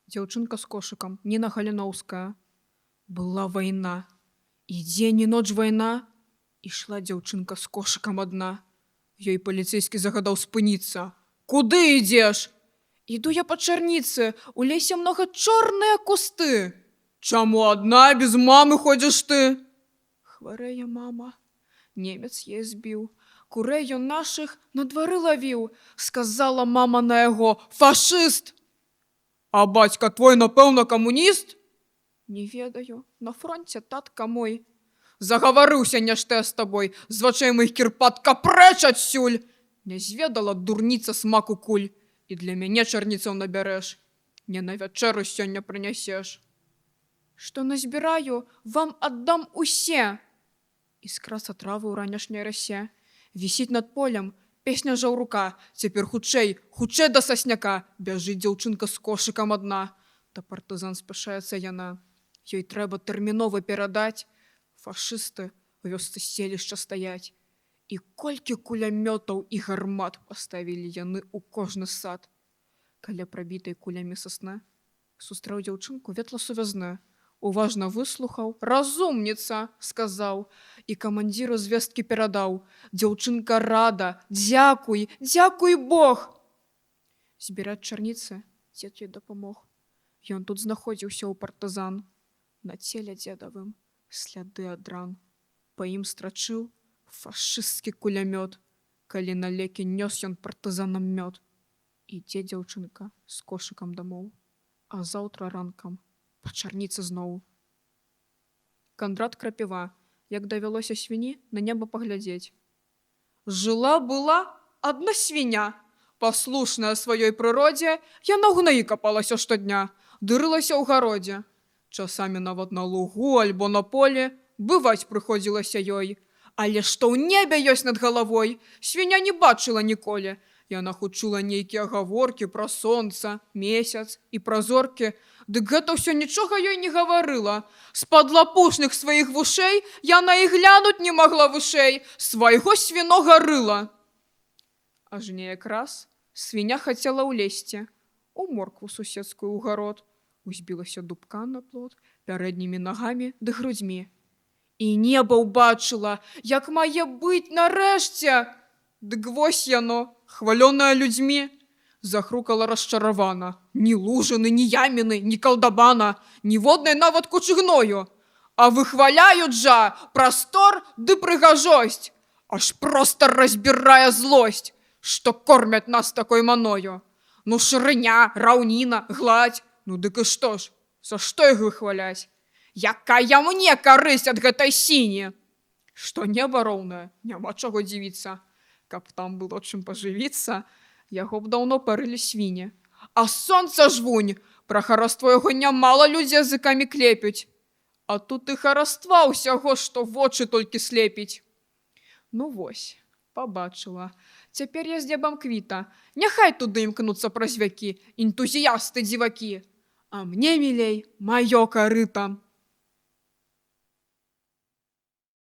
Дзяўчынка з кошыкам, Ніна Галіноўская. Была вайна. І дзень і ноч вайна. Ішла дзяўчынка з кошыкам адна. Ёй паліцэйскі загадаў спыніцца. Куды ідзеш? Іду я па чарніцы, у лесе многа чорныя кусты. Чаму адна без мамы ходзіш ты? Хварэе мама. Немец ей збіў. Курэй ён нашых на двары лавіў. Сказала мама на яго: фашыст! А бацька твой, напэўна, камуніст? Не ведаю, на фронте татка мой. Загаварыўся нешта з табой, з вачэй моих кірпатка прэч адсюль. Не зведала дурніца смаку куль. І для мяне чарніцаў набярэш. Не на вячэру сёння прынясеш. Што назбіраю, вам аддам усе. Іскра са травы ў ранішняй расе. Вісіць над полем, песня жаўрука. Цяпер хутчэй, хутчэй да сасняка. Бяжыць дзяўчынка з кошыкам адна. Да партызан спяшаецца яна. Ёй трэба тэрмінова перадаць. Фашысты ў вёсцы селішча стаяць. І колькі кулямётаў і гармат паставілі яны ў кожны сад. Каля прабітай кулямі сасны сустрэў дзяўчынку ветласувязны. Уважна выслухаў. Разумніца, сказаў. І камандзіру звесткі перадаў. Дзяўчынка рада. Дзякуй, дзякуй Бог. Збіраць чарніцы дзед ёй дапамог. Ён тут знаходзіўся ў партызан. На целе дзедавым сляды ад ран. Па ім страчыў фашысцкі кулямёт. Калі на лекі нёс ён партызанам мёд. Ідзе дзяўчынка з кошыкам дамоў. А заўтра ранкам па чарніцы зноў. Кандрат Крапіва. Як давялося свіні на неба паглядзець. Жыла-была адна свіня. Паслушная сваёй прыродзе, яна ў гнаі капалася штодня, дырылася ў гародзе. Часамі нават на лугу альбо на поле бываць прыходзілася ёй. Але што ў небе ёсць над галавой, свіня не бачыла ніколі. Яна хоць чула нейкія гаворкі пра сонца, месяц і пра зоркі, дык гэта ўсё нічога ёй не гаварыла. З-пад лапушных сваіх вушэй яна і глянуць не магла вышэй свайго свінога рыла. Аж неяк раз свіня хацела ўлезці у моркву суседскую ў гарод. Узбілася дубка на плот пярэднімі нагамі ды грудзьмі. І неба ўбачыла, як мае быць нарэшце. Дык вось яно, хвалёнае людзьмі, захрукала расчаравана. Ні лужыны, ні яміны, ні калдабана, ніводнай нават кучы гною. А выхваляюць жа прастор ды прыгажосць. Аж проста разбірае злосць, што кормяць нас такой маною. Ну шырыня, раўніна, гладзь, ну дык і што ж, за што іх выхваляць? Якая мне карысць ад гэтай сіні? Што неба роўнае, няма чаго дзівіцца. Каб там было чым пажывіцца, яго б даўно парылі свіні. А сонца ж вунь, пра хараство яго нямала людзі языкамі клепюць. А тут і хараства ўсяго, што вочы толькі слепіць. Ну вось, пабачыла. Цяпер я з дзебам квіта. Няхай туды імкнуцца праз вякі, энтузіясты дзівакі. А мне мілей маё карыта.